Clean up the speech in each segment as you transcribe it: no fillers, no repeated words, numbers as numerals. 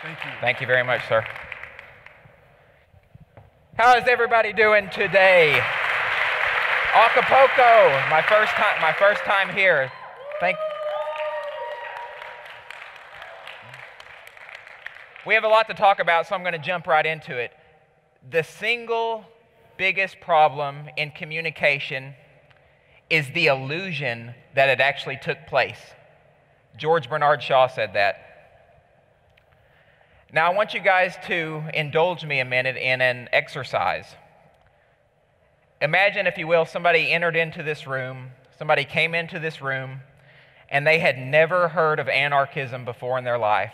Thank you. Thank you very much, sir. How is everybody doing today? Acapulco, my first time here. We have a lot to talk about, so I'm going to jump right into it. The single biggest problem in communication is the illusion that it actually took place. George Bernard Shaw said that. Now, I want you guys to indulge me a minute in an exercise. Imagine, if you will, somebody entered into this room, somebody came into this room, and they had never heard of anarchism before in their life.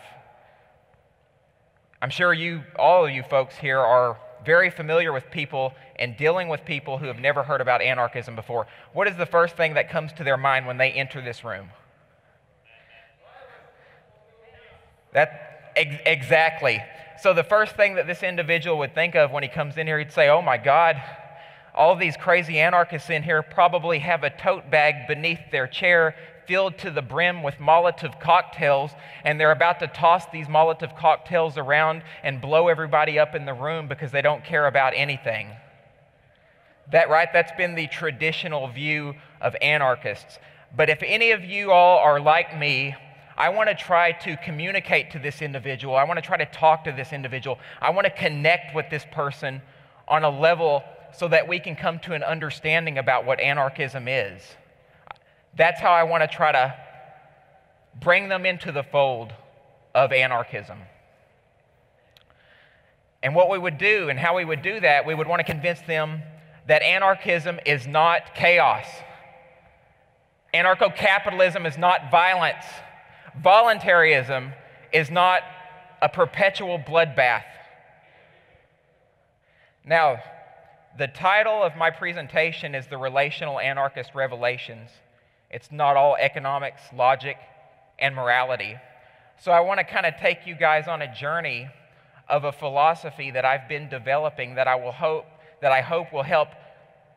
I'm sure all of you folks here are very familiar with people and dealing with people who have never heard about anarchism before. What is the first thing that comes to their mind when they enter this room? Exactly. So the first thing that this individual would think of when he comes in here, he'd say, oh my God, all these crazy anarchists in here probably have a tote bag beneath their chair filled to the brim with Molotov cocktails, and they're about to toss these Molotov cocktails around and blow everybody up in the room because they don't care about anything. That's been the traditional view of anarchists. But if any of you all are like me, I want to try to communicate to this individual. I want to try to talk to this individual. I want to connect with this person on a level so that we can come to an understanding about what anarchism is. That's how I want to try to bring them into the fold of anarchism. And what we would do and how we would do that, we would want to convince them that anarchism is not chaos. Anarcho-capitalism is not violence. Voluntarism is not a perpetual bloodbath. Now, the title of my presentation is The Relational Anarchist Revelations. It's not all economics, logic, and morality. So I want to kind of take you guys on a journey of a philosophy that I've been developing that I hope will help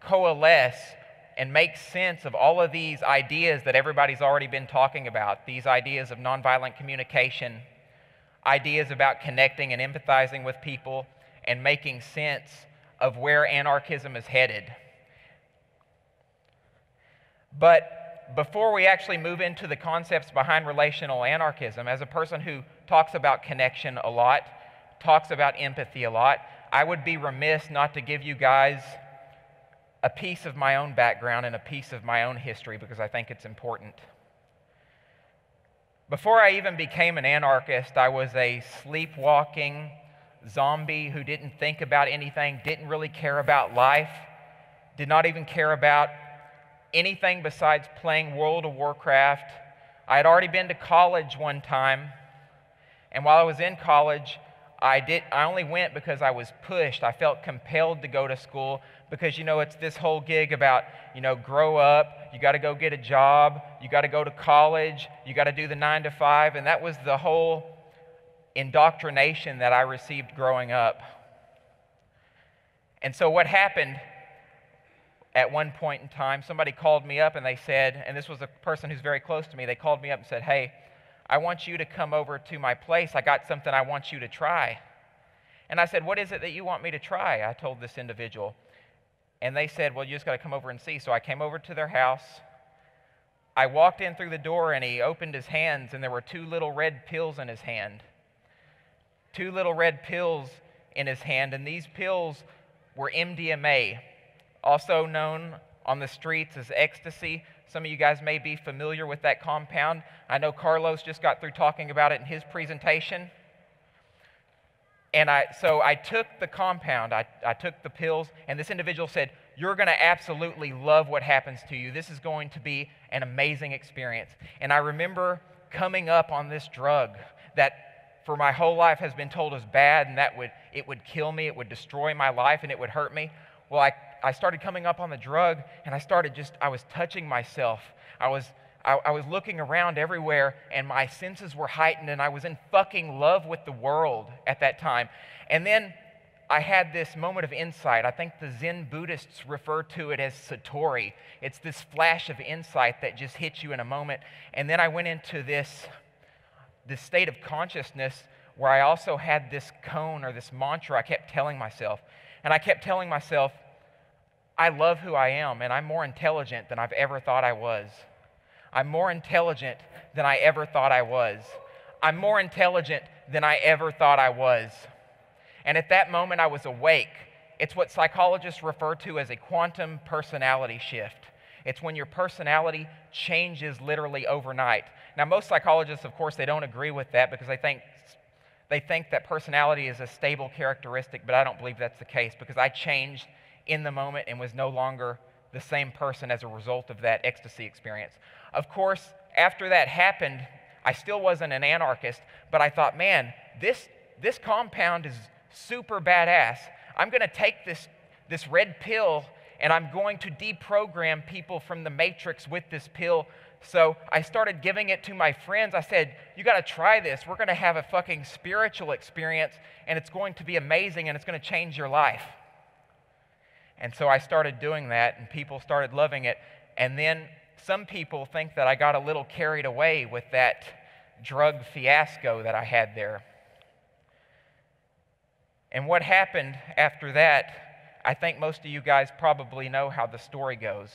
coalesce and make sense of all of these ideas that everybody's already been talking about, these ideas of nonviolent communication, ideas about connecting and empathizing with people, and making sense of where anarchism is headed. But before we actually move into the concepts behind relational anarchism, as a person who talks about connection a lot, talks about empathy a lot, I would be remiss not to give you guys a piece of my own background and a piece of my own history because I think it's important. Before I even became an anarchist, I was a sleepwalking zombie who didn't think about anything, didn't really care about life, did not even care about anything besides playing World of Warcraft. I had already been to college one time, and while I was in college, I only went because I was pushed. I felt compelled to go to school because, it's this whole gig about, grow up, you got to go get a job, you got to go to college, you got to do the 9 to 5, and that was the whole indoctrination that I received growing up. And so what happened at one point in time, somebody called me up and they said, and this was a person who's very close to me, they called me up and said, hey, I want you to come over to my place. I got something I want you to try. And I said, what is it that you want me to try? I told this individual. And they said, well, you just got to come over and see. So I came over to their house. I walked in through the door and he opened his hands and there were 2 little red pills in his hand. 2 little red pills in his hand, and these pills were MDMA, also known on the streets as ecstasy. Some of you guys may be familiar with that compound. I know Carlos just got through talking about it in his presentation. And so I took the compound, I took the pills, and this individual said, you're going to absolutely love what happens to you. This is going to be an amazing experience. And I remember coming up on this drug that for my whole life has been told is bad and that it would kill me, it would destroy my life, and it would hurt me. Well, I started coming up on the drug, and I was touching myself. I was looking around everywhere, and my senses were heightened, and I was in fucking love with the world at that time. And then I had this moment of insight. I think the Zen Buddhists refer to it as satori. It's this flash of insight that just hits you in a moment. And then I went into this state of consciousness where I also had this cone or this mantra I kept telling myself. And I kept telling myself, I love who I am, and I'm more intelligent than I've ever thought I was. I'm more intelligent than I ever thought I was. I'm more intelligent than I ever thought I was. And at that moment, I was awake. It's what psychologists refer to as a quantum personality shift. It's when your personality changes literally overnight. Now, most psychologists, of course, they don't agree with that because they think that personality is a stable characteristic, but I don't believe that's the case because I changed in the moment and was no longer the same person as a result of that ecstasy experience. Of course, after that happened, I still wasn't an anarchist, but I thought, man, this compound is super badass. I'm going to take this red pill and I'm going to deprogram people from the matrix with this pill. So I started giving it to my friends. I said, you got to try this. We're going to have a fucking spiritual experience and it's going to be amazing and it's going to change your life. And so I started doing that and people started loving it. And then some people think that I got a little carried away with that drug fiasco that I had there. And what happened after that, I think most of you guys probably know how the story goes.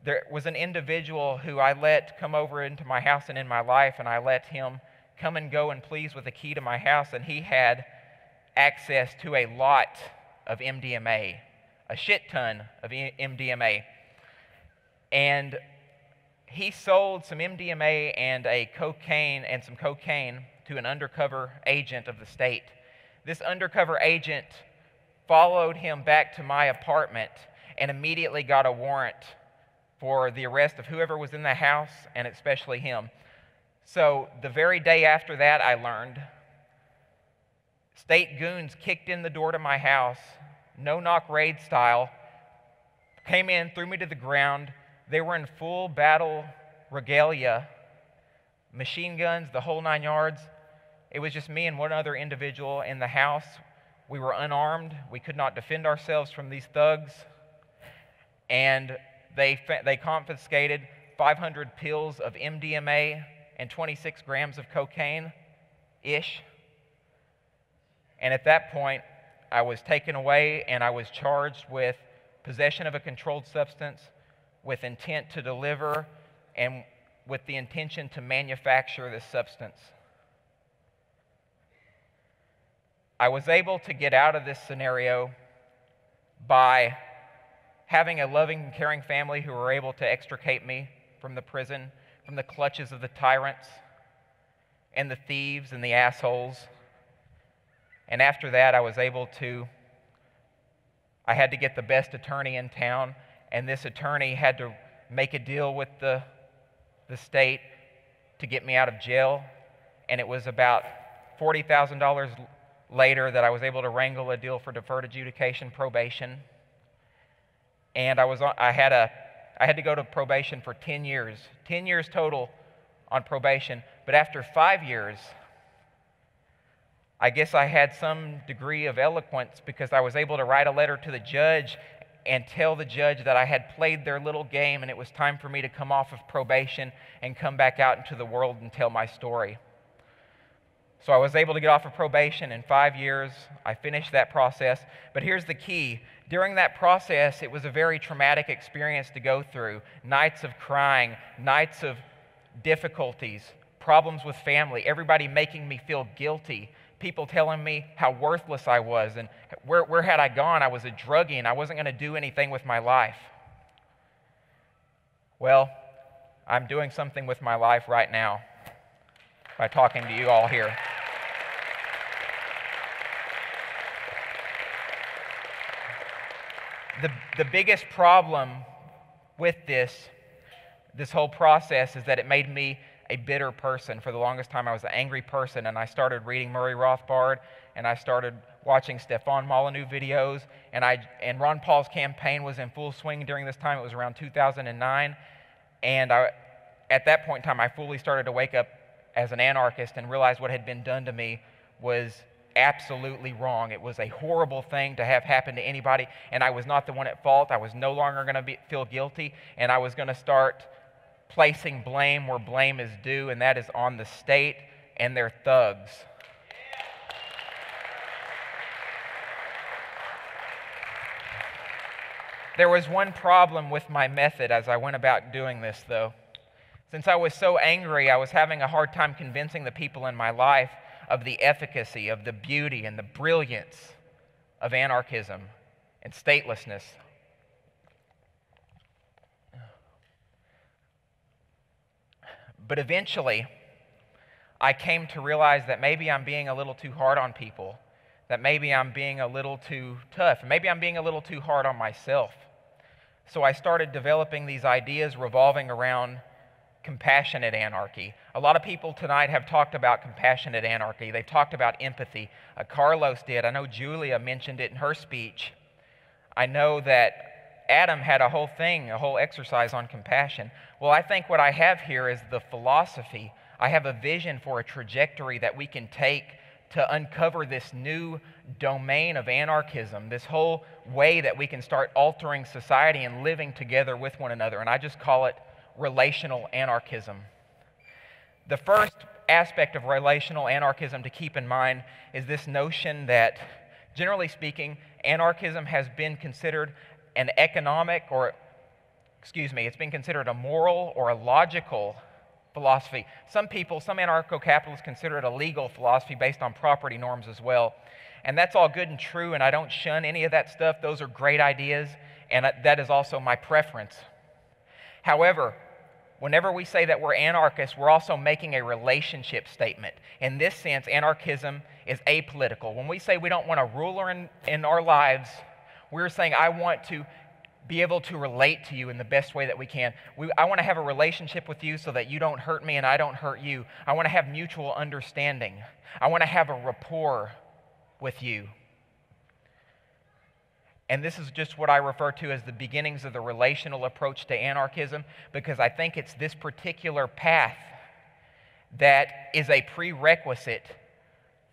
There was an individual who I let come over into my house and in my life, and I let him come and go and please with a key to my house, and he had access to a lot of MDMA, a shit ton of MDMA. And he sold some MDMA and some cocaine to an undercover agent of the state. This undercover agent followed him back to my apartment and immediately got a warrant for the arrest of whoever was in the house and especially him. So the very day after that, I learned state goons kicked in the door to my house, no-knock raid style, came in, threw me to the ground. They were in full battle regalia, machine guns, the whole 9 yards. It was just me and one other individual in the house. We were unarmed. We could not defend ourselves from these thugs. And they confiscated 500 pills of MDMA and 26 grams of cocaine-ish. And at that point, I was taken away and I was charged with possession of a controlled substance, with intent to deliver, and with the intention to manufacture this substance. I was able to get out of this scenario by having a loving and caring family who were able to extricate me from the prison, from the clutches of the tyrants and the thieves and the assholes. And after that, I had to get the best attorney in town, and this attorney had to make a deal with the state to get me out of jail. And it was about $40,000 later that I was able to wrangle a deal for deferred adjudication probation. And I had to go to probation for 10 years. 10 years total on probation. But after 5 years, I guess I had some degree of eloquence because I was able to write a letter to the judge and tell the judge that I had played their little game and it was time for me to come off of probation and come back out into the world and tell my story. So I was able to get off of probation in 5 years. I finished that process. But here's the key. During that process, it was a very traumatic experience to go through. Nights of crying, nights of difficulties, problems with family, everybody making me feel guilty, people telling me how worthless I was and where had I gone? I was a druggie and I wasn't going to do anything with my life. Well, I'm doing something with my life right now by talking to you all here. The biggest problem with this whole process is that it made me a bitter person. For the longest time, I was an angry person, and I started reading Murray Rothbard, and I started watching Stefan Molyneux videos, and Ron Paul's campaign was in full swing during this time. It was around 2009, and at that point in time, I fully started to wake up as an anarchist and realized what had been done to me was absolutely wrong. It was a horrible thing to have happen to anybody, and I was not the one at fault. I was no longer going to feel guilty, and I was going to start placing blame where blame is due, and that is on the state and they're thugs. There was one problem with my method as I went about doing this, though. Since I was so angry, I was having a hard time convincing the people in my life of the efficacy, of the beauty, and the brilliance of anarchism and statelessness. But eventually, I came to realize that maybe I'm being a little too hard on people, that maybe I'm being a little too tough, maybe I'm being a little too hard on myself. So I started developing these ideas revolving around compassionate anarchy. A lot of people tonight have talked about compassionate anarchy. They've talked about empathy. Carlos did. I know Julia mentioned it in her speech. I know that Adam had a whole thing, a whole exercise on compassion. Well, I think what I have here is the philosophy. I have a vision for a trajectory that we can take to uncover this new domain of anarchism, this whole way that we can start altering society and living together with one another. And I just call it relational anarchism. The first aspect of relational anarchism to keep in mind is this notion that, generally speaking, anarchism has been considered an economic it's been considered a moral or a logical philosophy. Some people, some anarcho-capitalists consider it a legal philosophy based on property norms as well. And that's all good and true, and I don't shun any of that stuff. Those are great ideas, and that is also my preference. However, whenever we say that we're anarchists, we're also making a relationship statement. In this sense, anarchism is apolitical. When we say we don't want a ruler in our lives, we're saying I want to be able to relate to you in the best way that we can. I want to have a relationship with you so that you don't hurt me and I don't hurt you. I want to have mutual understanding. I want to have a rapport with you. And this is just what I refer to as the beginnings of the relational approach to anarchism, because I think it's this particular path that is a prerequisite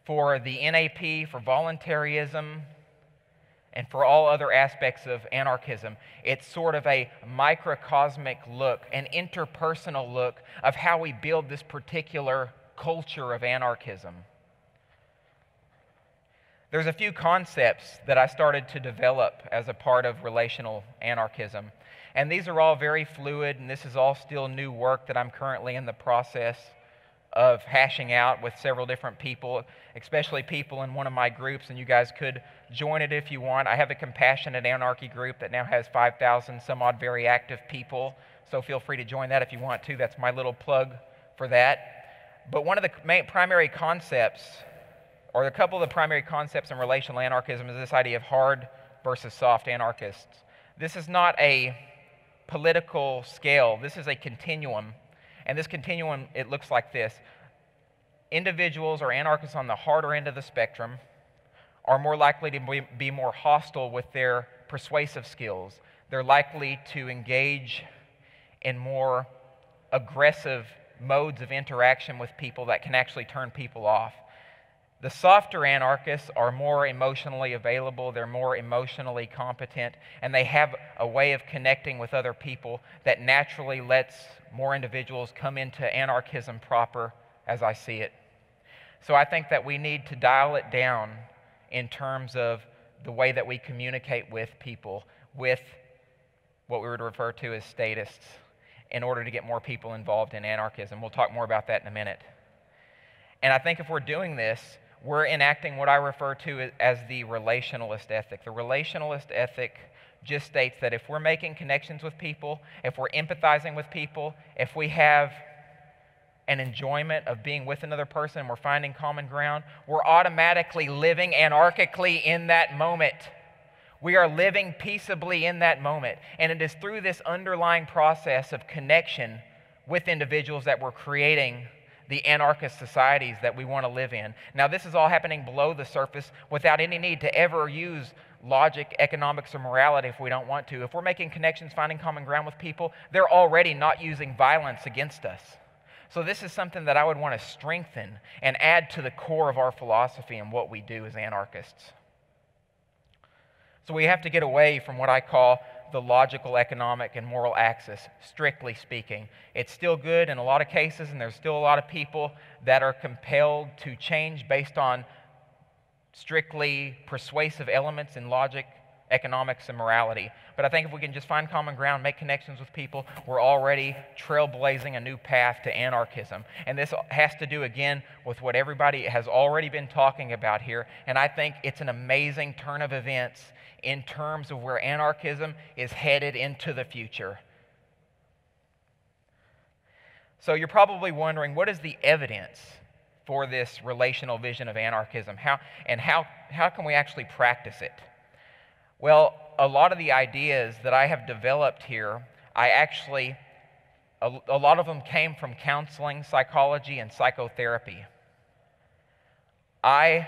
for the NAP, for voluntarism, and for all other aspects of anarchism. It's sort of a microcosmic look, an interpersonal look of how we build this particular culture of anarchism. There's a few concepts that I started to develop as a part of relational anarchism. And these are all very fluid, and this is all still new work that I'm currently in the process of hashing out with several different people, especially people in one of my groups, and you guys could join it if you want. I have a compassionate anarchy group that now has 5,000 some odd very active people, so feel free to join that if you want to. That's my little plug for that. But one of the primary concepts, or a couple of the primary concepts in relational anarchism, is this idea of hard versus soft anarchists. This is not a political scale. This is a continuum. And this continuum, it looks like this. Individuals or anarchists on the harder end of the spectrum are more likely to be more hostile with their persuasive skills. They're likely to engage in more aggressive modes of interaction with people that can actually turn people off. The softer anarchists are more emotionally available, they're more emotionally competent, and they have a way of connecting with other people that naturally lets more individuals come into anarchism proper, as I see it. So I think that we need to dial it down in terms of the way that we communicate with people, with what we would refer to as statists, in order to get more people involved in anarchism. We'll talk more about that in a minute. And I think if we're doing this, we're enacting what I refer to as the relationalist ethic. The relationalist ethic just states that if we're making connections with people, if we're empathizing with people, if we have an enjoyment of being with another person and we're finding common ground, we're automatically living anarchically in that moment. We are living peaceably in that moment. And it is through this underlying process of connection with individuals that we're creating the anarchist societies that we want to live in. Now, this is all happening below the surface without any need to ever use logic, economics, or morality if we don't want to. If we're making connections, finding common ground with people, they're already not using violence against us. So this is something that I would want to strengthen and add to the core of our philosophy and what we do as anarchists. So we have to get away from what I call the logical, economic, and moral axis, strictly speaking. It's still good in a lot of cases, and there's still a lot of people that are compelled to change based on strictly persuasive elements in logic, economics, and morality. But I think if we can just find common ground, make connections with people, we're already trailblazing a new path to anarchism. And this has to do, again, with what everybody has already been talking about here. And I think it's an amazing turn of events in terms of where anarchism is headed into the future. So you're probably wondering, what is the evidence for this relational vision of anarchism? How can we actually practice it? Well, a lot of the ideas that I have developed here, a lot of them came from counseling, psychology, and psychotherapy. I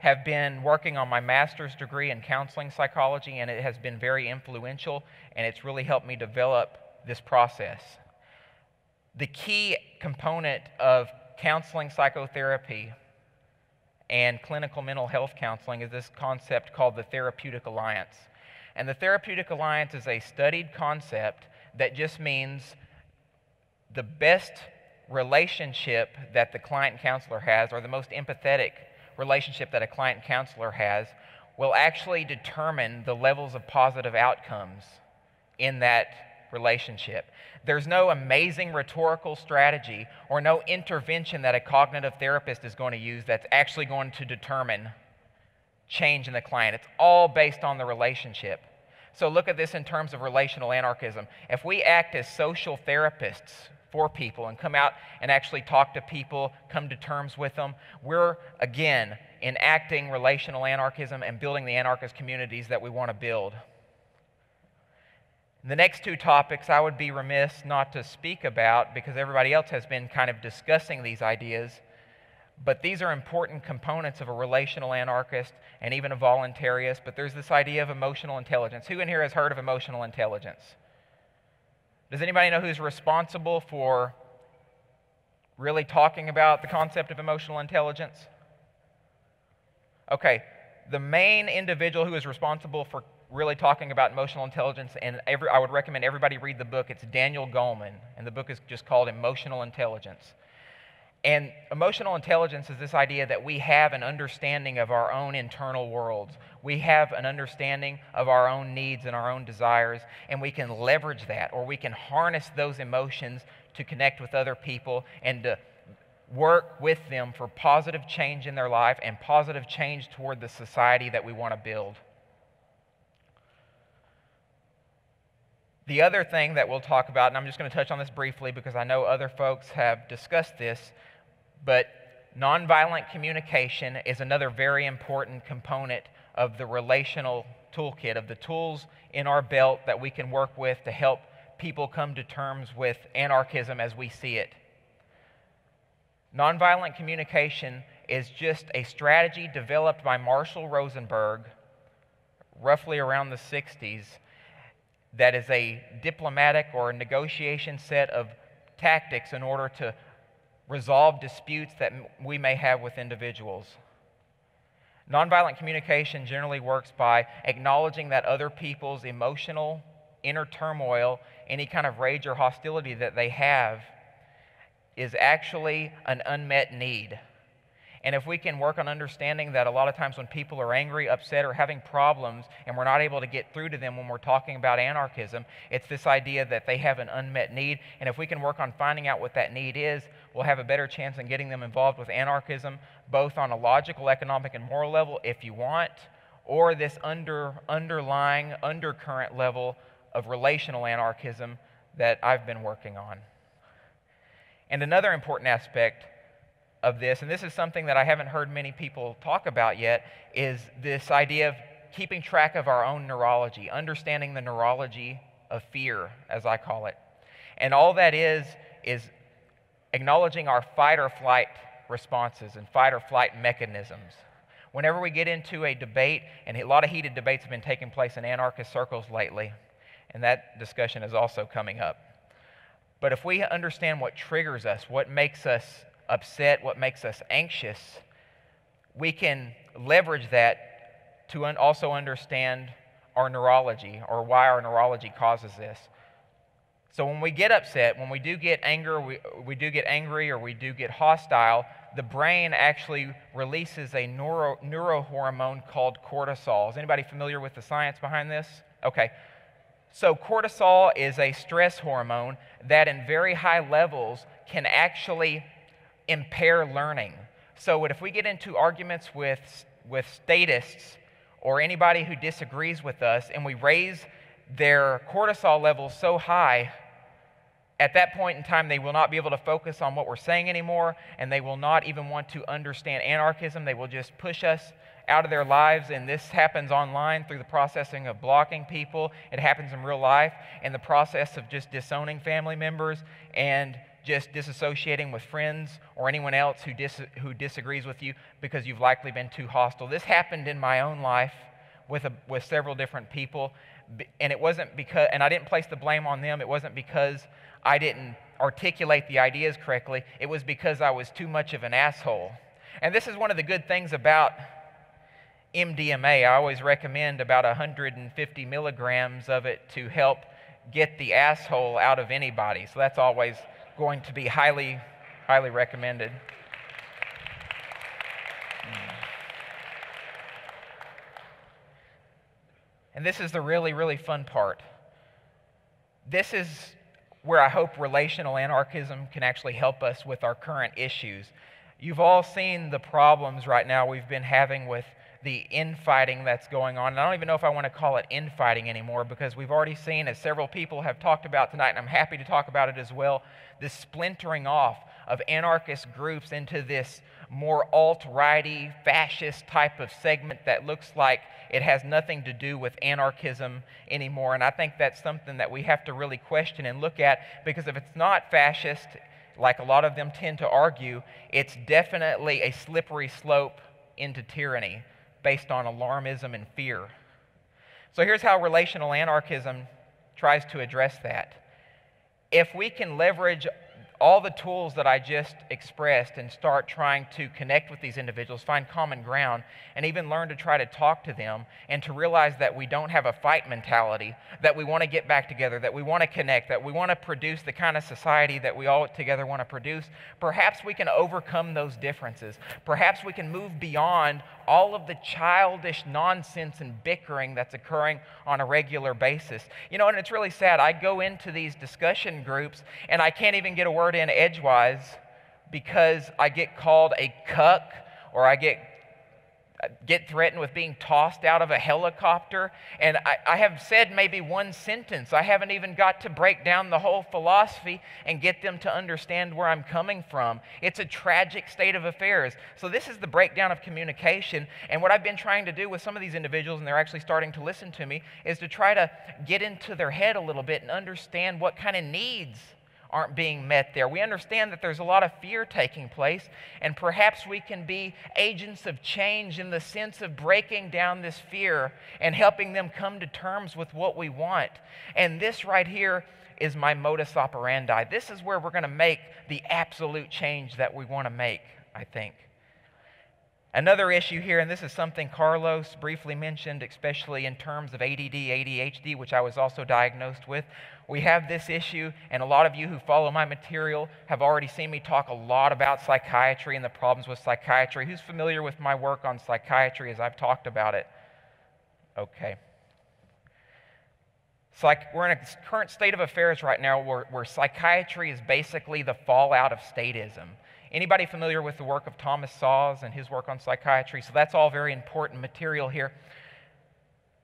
have been working on my master's degree in counseling psychology, and it has been very influential, and it's really helped me develop this process. The key component of counseling psychotherapy and clinical mental health counseling is this concept called the therapeutic alliance. And the therapeutic alliance is a studied concept that just means the best relationship that the client counselor has, or the most empathetic relationship that a client counselor has, will actually determine the levels of positive outcomes in that relationship. There's no amazing rhetorical strategy or no intervention that a cognitive therapist is going to use that's actually going to determine change in the client. It's all based on the relationship. So look at this in terms of relational anarchism. If we act as social therapists for people and come out and actually talk to people, come to terms with them, we're, again, enacting relational anarchism and building the anarchist communities that we want to build. The next two topics I would be remiss not to speak about because everybody else has been kind of discussing these ideas, but these are important components of a relational anarchist and even a voluntarist. But there's this idea of emotional intelligence. Who in here has heard of emotional intelligence? Does anybody know who's responsible for really talking about the concept of emotional intelligence? Okay, the main individual who is responsible for really talking about emotional intelligence, and I would recommend everybody read the book. It's Daniel Goleman, and the book is just called Emotional Intelligence. And emotional intelligence is this idea that we have an understanding of our own internal worlds. We have an understanding of our own needs and our own desires, and we can leverage that, or we can harness those emotions to connect with other people and to work with them for positive change in their life and positive change toward the society that we want to build. The other thing that we'll talk about, and I'm just going to touch on this briefly because I know other folks have discussed this, but nonviolent communication is another very important component of the relational toolkit, of the tools in our belt that we can work with to help people come to terms with anarchism as we see it. Nonviolent communication is just a strategy developed by Marshall Rosenberg roughly around the 60s that is a diplomatic or a negotiation set of tactics in order to resolve disputes that we may have with individuals. Nonviolent communication generally works by acknowledging that other people's emotional inner turmoil, any kind of rage or hostility that they have, is actually an unmet need. And if we can work on understanding that a lot of times when people are angry, upset, or having problems, and we're not able to get through to them when we're talking about anarchism, it's this idea that they have an unmet need. And if we can work on finding out what that need is, we'll have a better chance in getting them involved with anarchism, both on a logical, economic, and moral level, if you want, or this underlying, undercurrent level of relational anarchism that I've been working on. And another important aspect of this, and this is something that I haven't heard many people talk about yet, is this idea of keeping track of our own neurology, understanding the neurology of fear, as I call it. And all that is acknowledging our fight or flight responses and fight or flight mechanisms. Whenever we get into a debate, and a lot of heated debates have been taking place in anarchist circles lately, and that discussion is also coming up. But if we understand what triggers us, what makes us upset, what makes us anxious, we can leverage that to also understand our neurology, or why our neurology causes this. So when we get upset, when we do get angry, we do get angry, or we do get hostile, the brain actually releases a neurohormone called cortisol. Is anybody familiar with the science behind this? Okay. So cortisol is a stress hormone that in very high levels can actually impair learning. So if we get into arguments with statists or anybody who disagrees with us, and we raise their cortisol levels so high, at that point in time, they will not be able to focus on what we're saying anymore, and they will not even want to understand anarchism. They will just push us out of their lives, and this happens online through the processing of blocking people. It happens in real life in the process of just disowning family members and just disassociating with friends or anyone else who disagrees with you because you've likely been too hostile. This happened in my own life with several different people, and it wasn't because, and I didn't place the blame on them. It wasn't because I didn't articulate the ideas correctly. It was because I was too much of an asshole. And this is one of the good things about MDMA. I always recommend about 150 milligrams of it to help get the asshole out of anybody. So that's always going to be highly, highly recommended. And this is the really, really fun part. This is where I hope relational anarchism can actually help us with our current issues. You've all seen the problems right now we've been having with the infighting that's going on. And I don't even know if I want to call it infighting anymore, because we've already seen, as several people have talked about tonight, and I'm happy to talk about it as well, this splintering off of anarchist groups into this more alt-righty, fascist type of segment that looks like it has nothing to do with anarchism anymore. And I think that's something that we have to really question and look at, because if it's not fascist, like a lot of them tend to argue, it's definitely a slippery slope into tyranny based on alarmism and fear. So here's how relational anarchism tries to address that. If we can leverage all the tools that I just expressed and start trying to connect with these individuals, find common ground, and even learn to try to talk to them and to realize that we don't have a fight mentality, that we want to get back together, that we want to connect, that we want to produce the kind of society that we all together want to produce, perhaps we can overcome those differences. Perhaps we can move beyond all of the childish nonsense and bickering that's occurring on a regular basis. You know, and it's really sad. I go into these discussion groups and I can't even get a word in edgewise because I get called a cuck, or I get threatened with being tossed out of a helicopter. And I have said maybe one sentence. I haven't even got to break down the whole philosophy and get them to understand where I'm coming from. It's a tragic state of affairs. So this is the breakdown of communication. And what I've been trying to do with some of these individuals, and they're actually starting to listen to me, is to try to get into their head a little bit and understand what kind of needs aren't being met there. We understand that there's a lot of fear taking place, and perhaps we can be agents of change in the sense of breaking down this fear and helping them come to terms with what we want. And this right here is my modus operandi. This is where we're going to make the absolute change that we want to make, I think. Another issue here, and this is something Carlos briefly mentioned, especially in terms of ADD, ADHD, which I was also diagnosed with. We have this issue, and a lot of you who follow my material have already seen me talk a lot about psychiatry and the problems with psychiatry. Who's familiar with my work on psychiatry as I've talked about it? Okay. We're in a current state of affairs right now where psychiatry is basically the fallout of statism. Anybody familiar with the work of Thomas Szasz and his work on psychiatry? So that's all very important material here.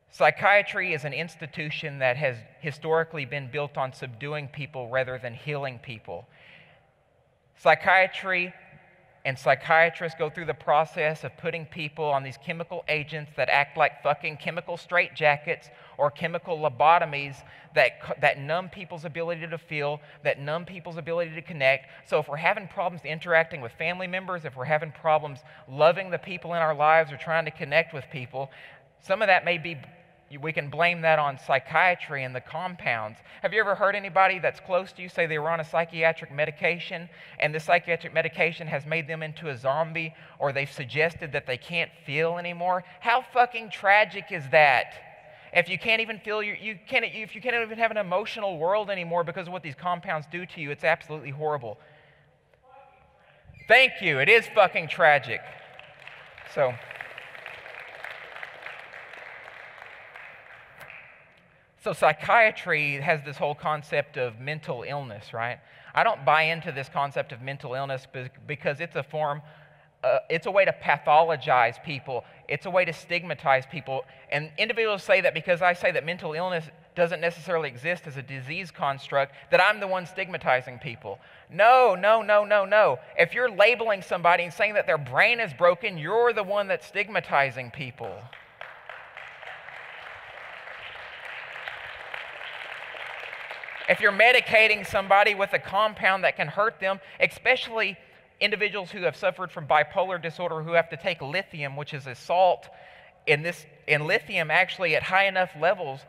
Psychiatry is an institution that has historically been built on subduing people rather than healing people. Psychiatry and psychiatrists go through the process of putting people on these chemical agents that act like fucking chemical straitjackets or chemical lobotomies that numb people's ability to feel, that numb people's ability to connect. So if we're having problems interacting with family members, if we're having problems loving the people in our lives or trying to connect with people, some of that may be, we can blame that on psychiatry and the compounds. Have you ever heard anybody that's close to you say they were on a psychiatric medication and the psychiatric medication has made them into a zombie, or they've suggested that they can't feel anymore? How fucking tragic is that? if you can't even feel if you can't even have an emotional world anymore because of what these compounds do to you, it's absolutely horrible. Thank you. It is fucking tragic. So psychiatry has this whole concept of mental illness, right? I don't buy into this concept of mental illness because it's a way to pathologize people. It's a way to stigmatize people. And individuals say that because I say that mental illness doesn't necessarily exist as a disease construct, that I'm the one stigmatizing people. No. If you're labeling somebody and saying that their brain is broken, you're the one that's stigmatizing people. If you're medicating somebody with a compound that can hurt them, especially individuals who have suffered from bipolar disorder who have to take lithium, which is a salt, and lithium actually at high enough levels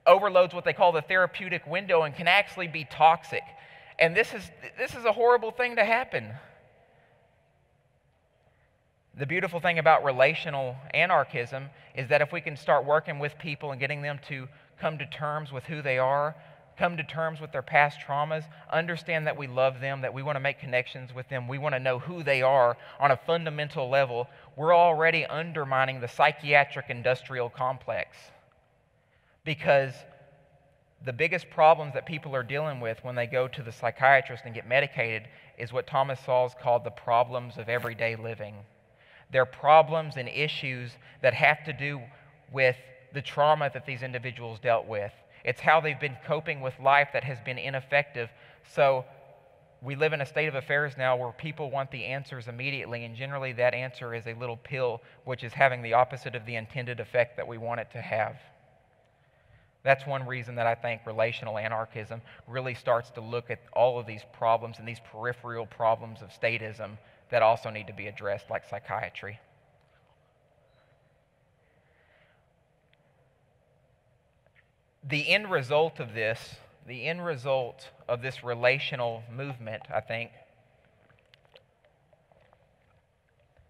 overloads what they call the therapeutic window and can actually be toxic. And this is a horrible thing to happen. The beautiful thing about relational anarchism is that if we can start working with people and getting them to come to terms with who they are, come to terms with their past traumas, understand that we love them, that we want to make connections with them, we want to know who they are on a fundamental level, we're already undermining the psychiatric industrial complex. Because the biggest problems that people are dealing with when they go to the psychiatrist and get medicated is what Thomas Sowell called the problems of everyday living. They're problems and issues that have to do with the trauma that these individuals dealt with. It's how they've been coping with life that has been ineffective. So we live in a state of affairs now where people want the answers immediately, and generally that answer is a little pill, which is having the opposite of the intended effect that we want it to have. That's one reason that I think relational anarchism really starts to look at all of these problems and these peripheral problems of statism that also need to be addressed, like psychiatry. The end result of this relational movement, I think,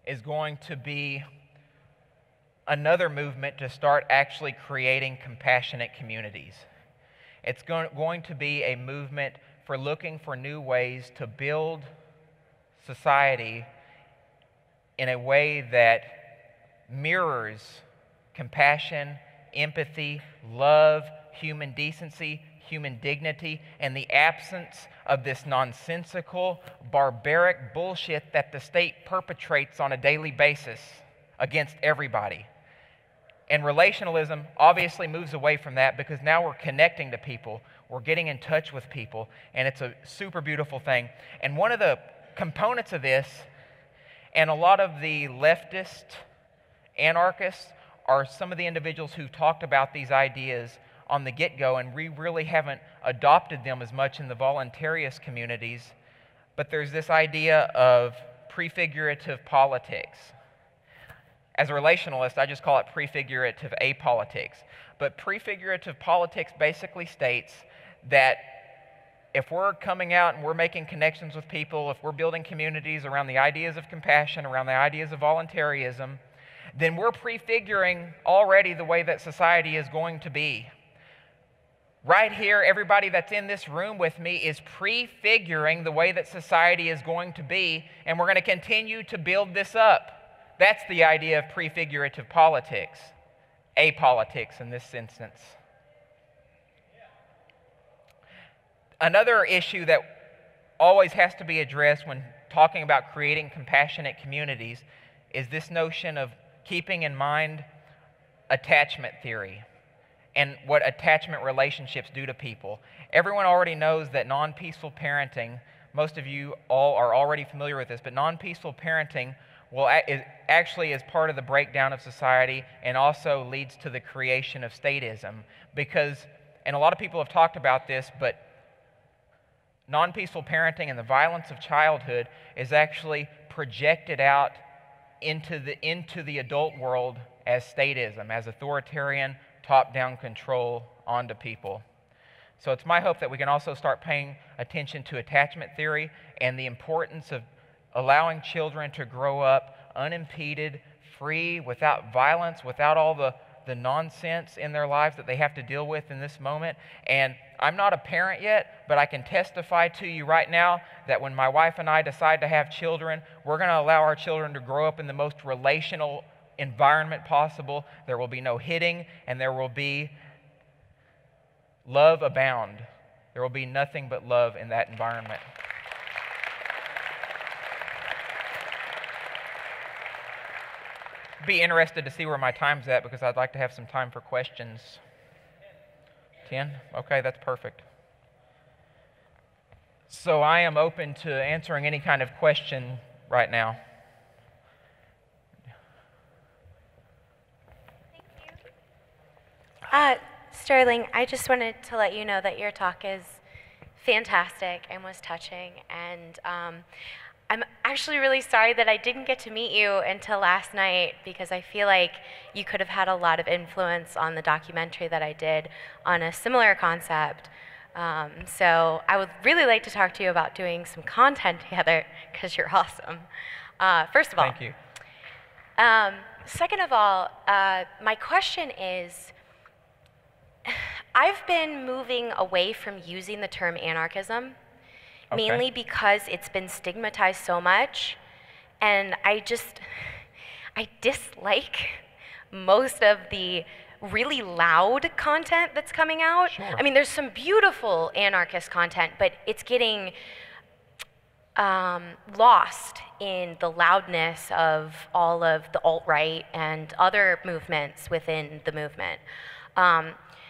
is going to be another movement to start actually creating compassionate communities. It's going to be a movement for looking for new ways to build society in a way that mirrors compassion, empathy, love, human decency, human dignity, and the absence of this nonsensical, barbaric bullshit that the state perpetrates on a daily basis against everybody. And relationalism obviously moves away from that because now we're connecting to people, we're getting in touch with people, and it's a super beautiful thing. And one of the components of this, and a lot of the leftist anarchists are some of the individuals who talked about these ideas on the get-go, and we really haven't adopted them as much in the voluntarist communities. But there's this idea of prefigurative politics. As a relationalist, I just call it prefigurative apolitics. But prefigurative politics basically states that if we're coming out and we're making connections with people, if we're building communities around the ideas of compassion, around the ideas of voluntarism, then we're prefiguring already the way that society is going to be. Right here, everybody that's in this room with me is prefiguring the way that society is going to be, and we're going to continue to build this up. That's the idea of prefigurative politics, apolitics in this instance. Another issue that always has to be addressed when talking about creating compassionate communities is this notion of keeping in mind attachment theory and what attachment relationships do to people. Everyone already knows that non-peaceful parenting, most of you all are already familiar with this, but non-peaceful parenting actually is part of the breakdown of society and also leads to the creation of statism. Because, and a lot of people have talked about this, but non-peaceful parenting and the violence of childhood is actually projected out into the adult world as statism, as authoritarian, top-down control onto people. So it's my hope that we can also start paying attention to attachment theory and the importance of allowing children to grow up unimpeded, free, without violence, without all the the nonsense in their lives that they have to deal with in this moment. And I'm not a parent yet, but I can testify to you right now that when my wife and I decide to have children, we're going to allow our children to grow up in the most relational environment possible. There will be no hitting, and there will be love abound. There will be nothing but love in that environment. Be interested to see where my time's at, because I'd like to have some time for questions. 10? Okay, that's perfect. So I am open to answering any kind of question right now. Thank you. Sterling, I just wanted to let you know that your talk is fantastic and was touching, and I'm actually really sorry that I didn't get to meet you until last night, because I feel like you could have had a lot of influence on the documentary that I did on a similar concept. So I would really like to talk to you about doing some content together, because you're awesome. First of all. Thank you. Second of all, my question is, I've been moving away from using the term anarchism, mainly because it's been stigmatized so much, and I dislike most of the really loud content that's coming out. Sure. I mean, there's some beautiful anarchist content, but it's getting lost in the loudness of all of the alt-right and other movements within the movement.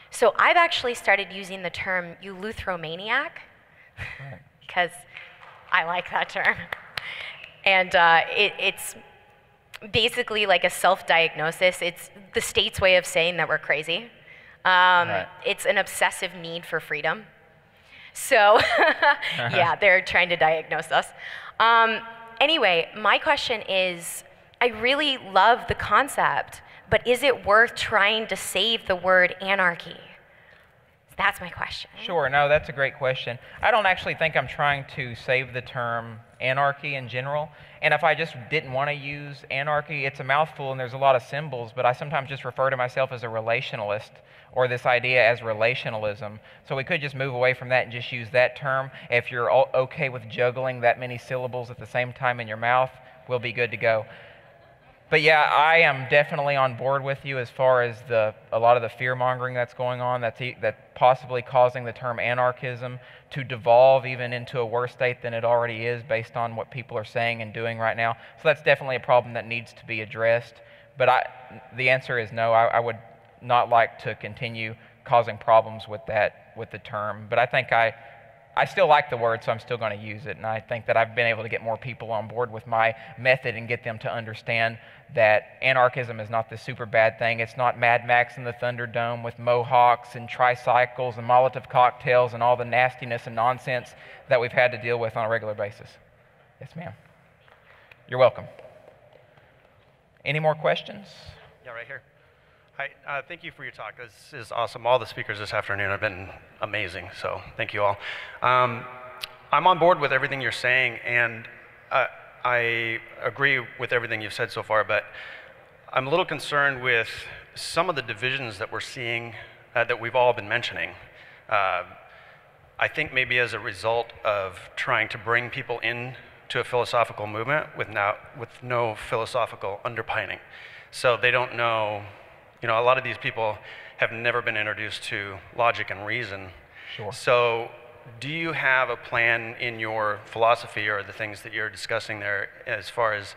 So I've actually started using the term euthromaniac, because I like that term. And it's basically like a self-diagnosis. It's the state's way of saying that we're crazy. It's an obsessive need for freedom. So yeah, they're trying to diagnose us. Anyway, my question is, I really love the concept, but is it worth trying to save the word anarchy? That's my question. Sure, no, that's a great question. I don't actually think I'm trying to save the term anarchy in general. And if I just didn't want to use anarchy, it's a mouthful and there's a lot of symbols, but I sometimes just refer to myself as a relationalist, or this idea as relationalism. So we could just move away from that and just use that term. If you're okay with juggling that many syllables at the same time in your mouth, we'll be good to go. But yeah, I am definitely on board with you as far as a lot of the fear-mongering that's going on, that's possibly causing the term anarchism to devolve even into a worse state than it already is based on what people are saying and doing right now. So that's definitely a problem that needs to be addressed. But the answer is no. I would not like to continue causing problems with the term. But I think I still like the word, so I'm still going to use it. And I think that I've been able to get more people on board with my method and get them to understand that anarchism is not this super bad thing. It's not Mad Max in the Thunderdome with mohawks and tricycles and Molotov cocktails and all the nastiness and nonsense that we've had to deal with on a regular basis. Yes, ma'am. You're welcome. Any more questions? Yeah, right here. Hi, thank you for your talk. This is awesome. All the speakers this afternoon have been amazing, so thank you all. I'm on board with everything you're saying, and I agree with everything you've said so far, but I'm a little concerned with some of the divisions that we're seeing that we've all been mentioning. I think maybe as a result of trying to bring people in to a philosophical movement with no philosophical underpinning. So they don't know. You know, a lot of these people have never been introduced to logic and reason. Sure. So do you have a plan in your philosophy or the things that you're discussing there as far as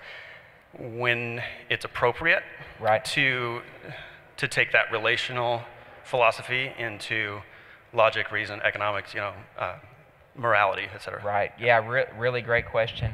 when it's appropriate to take that relational philosophy into logic, reason, economics, morality, et cetera? Right. Yeah, really great question.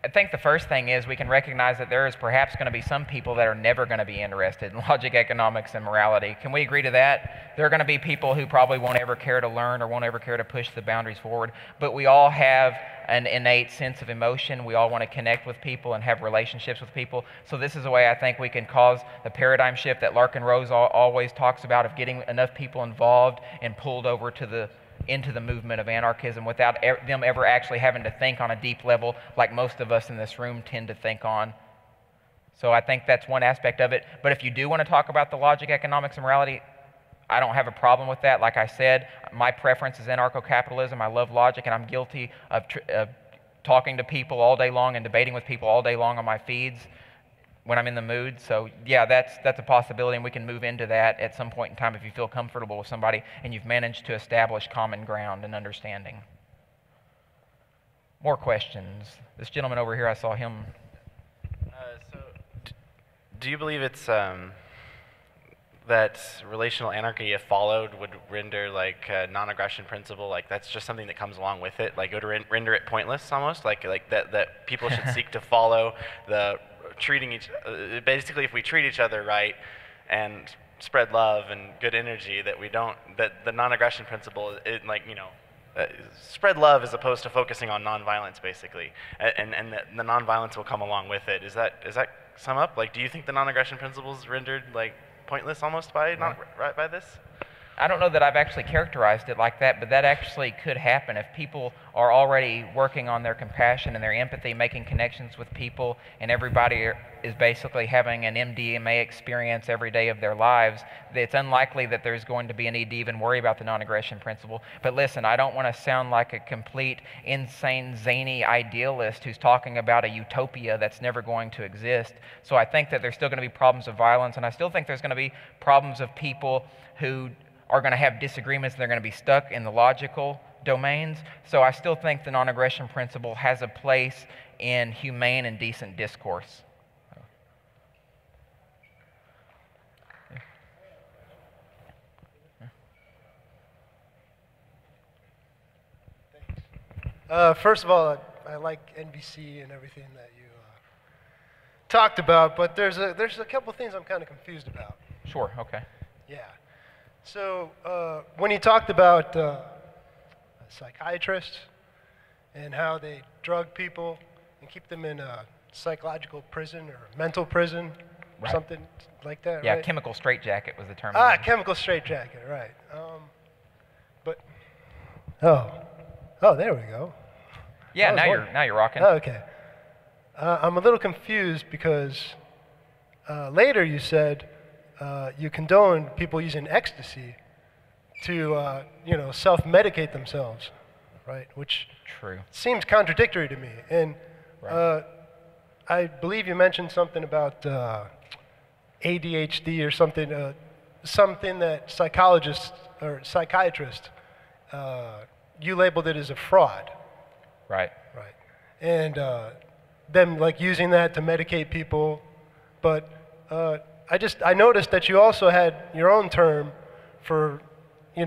I think the first thing is we can recognize that there is perhaps going to be some people that are never going to be interested in logic, economics, and morality. Can we agree to that? There are going to be people who probably won't ever care to learn or won't ever care to push the boundaries forward, but we all have an innate sense of emotion. We all want to connect with people and have relationships with people. So this is a way I think we can cause the paradigm shift that Larkin Rose always talks about, of getting enough people involved and pulled over to into the movement of anarchism without them ever actually having to think on a deep level like most of us in this room tend to think on. So I think that's one aspect of it. But if you do want to talk about the logic, economics, and morality, I don't have a problem with that. Like I said, my preference is anarcho-capitalism. I love logic, and I'm guilty of talking to people all day long and debating with people all day long on my feeds when I'm in the mood. So yeah, that's a possibility, and we can move into that at some point in time if you feel comfortable with somebody and you've managed to establish common ground and understanding. More questions? This gentleman over here, I saw him. Do you believe it's that relational anarchy, if followed, would render like non-aggression principle, like that's just something that comes along with it, like it would render it pointless almost, like that people should seek to follow the treating each, basically if we treat each other right and spread love and good energy, that we don't, that the non-aggression principle, it, like, you know, spread love as opposed to focusing on nonviolence, basically, and the nonviolence will come along with it. Is that sum up? Like, do you think the non-aggression principle is rendered like pointless almost by by this? I don't know that I've actually characterized it like that, but that actually could happen if people are already working on their compassion and their empathy, making connections with people, and everybody is basically having an MDMA experience every day of their lives. It's unlikely that there's going to be a need to even worry about the non-aggression principle. But listen, I don't want to sound like a complete, insane, zany idealist who's talking about a utopia that's never going to exist. So I think that there's still going to be problems of violence, and I still think there's going to be problems of people who are going to have disagreements, and they're going to be stuck in the logical domains. So I still think the non-aggression principle has a place in humane and decent discourse. First of all, I like NBC and everything that you talked about, but there's a couple things I'm kind of confused about. Sure, okay. Yeah. So when you talked about psychiatrists and how they drug people and keep them in a psychological prison or mental prison, or something like that, yeah, right? chemical straitjacket was the term. Chemical straitjacket, right. Oh, there we go. Yeah, now you're rocking. Oh, okay. I'm a little confused because later you said you condone people using ecstasy to, self-medicate themselves, right? Which True. Seems contradictory to me. And I believe you mentioned something about ADHD or something, something that psychologists or psychiatrists, you labeled it as a fraud. Right. Right. And them like using that to medicate people, but I noticed that you also had your own term for, you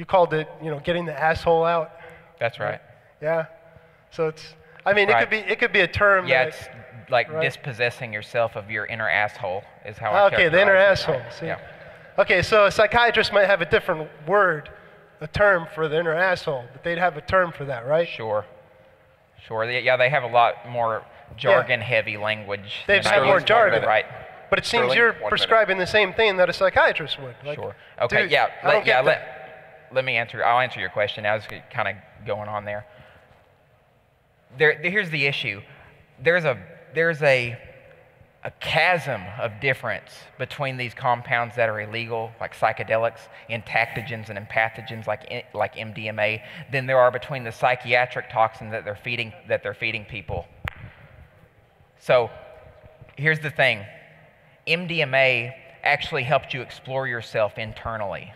called it, getting the asshole out. That's right. Yeah. So it could be a term. Yeah, that it's like dispossessing yourself of your inner asshole is how I Okay, the inner asshole. Right. See? Yeah. Okay, so a psychiatrist might have a different word, a term for the inner asshole, but they'd have a term for that, right? Sure. Yeah, they have a lot more jargon-heavy language. They have more jargon. Right. But it seems you're prescribing the same thing that a psychiatrist would. Like, sure. Okay. dude, Let me answer. I'll answer your question. I was kind of going on there. Here's the issue. There's a chasm of difference between these compounds that are illegal, like psychedelics, entactogens and empathogens, like MDMA, than there are between the psychiatric toxin that they're feeding people. So, here's the thing: MDMA actually helped you explore yourself internally.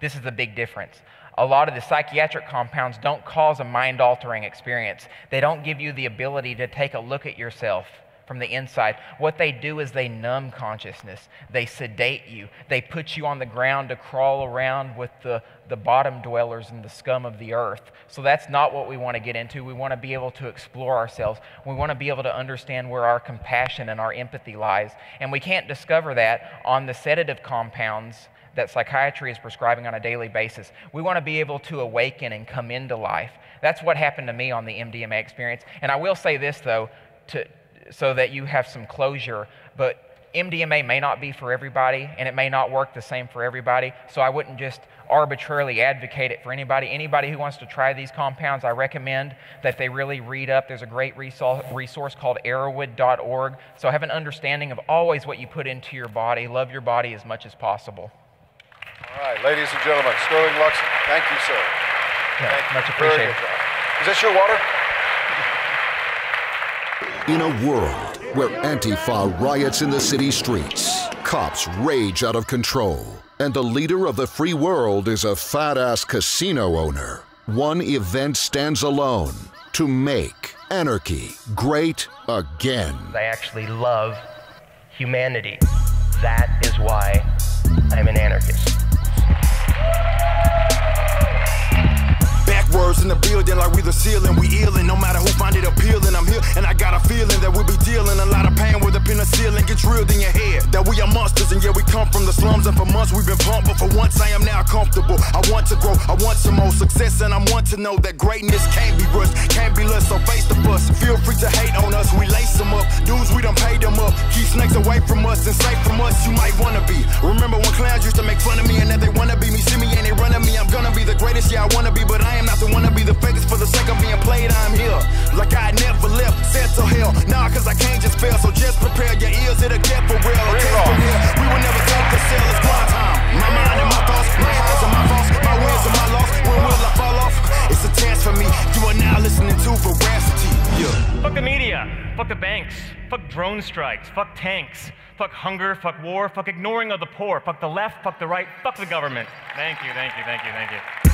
This is the big difference. A lot of the psychiatric compounds don't cause a mind-altering experience. They don't give you the ability to take a look at yourself from the inside. What they do is they numb consciousness. They sedate you. They put you on the ground to crawl around with the bottom dwellers and the scum of the earth. So that's not what we want to get into. We want to be able to explore ourselves. We want to be able to understand where our compassion and our empathy lies. And we can't discover that on the sedative compounds that psychiatry is prescribing on a daily basis. We want to be able to awaken and come into life. That's what happened to me on the MDMA experience. And I will say this, though, so that you have some closure, but MDMA may not be for everybody, and it may not work the same for everybody, so I wouldn't just arbitrarily advocate it for anybody. Anybody who wants to try these compounds, I recommend that they really read up. There's a great resource called arrowwood.org, so have an understanding of always what you put into your body. Love your body as much as possible. All right, ladies and gentlemen, Sterlin Luxan, thank you, sir. Yeah, thank you. much appreciated. Is that your water? In a world where Antifa riots in the city streets, cops rage out of control, and the leader of the free world is a fat-ass casino owner, one event stands alone to make anarchy great again. I actually love humanity. That is why I'm an anarchist. Backwards in the building like we the ceiling, we illin'. No matter who find it appealing, I'm here and I got a feeling that we'll be dealing a lot of pain with a penicillin get drilled in your head. That we are monsters and yeah, we come from the slums and for months we've been pumped, but for once I am now comfortable. I want to grow, I want some more success, and I want to know that greatness can't be rushed, can't be less, so face the fuss. Feel free to hate on us, we lace them up. Dudes, we done paid them up. Keep snakes away from us and safe from us, you might wanna be. Remember when clowns used to make fun of me and now they wanna be me? See me and they run at me, I'm gonna be the greatest, yeah I wanna be, but I am not the one to be the fakest for the sake of being played. I'm here, like I never left, set to hell. Nah, cause I can't just fail, so just prepare your ears, it'll get for real. Okay, from here, we will never take the sale, it's grind time. My mind and my thoughts, my highs and my faults, my wins and my loss. When will I fall off? It's a chance for me. You are now listening to Veracity. Yeah. Fuck the media, fuck the banks, fuck drone strikes, fuck tanks, fuck hunger, fuck war, fuck ignoring of the poor, fuck the left, fuck the right, fuck the government. Thank you, thank you, thank you, thank you.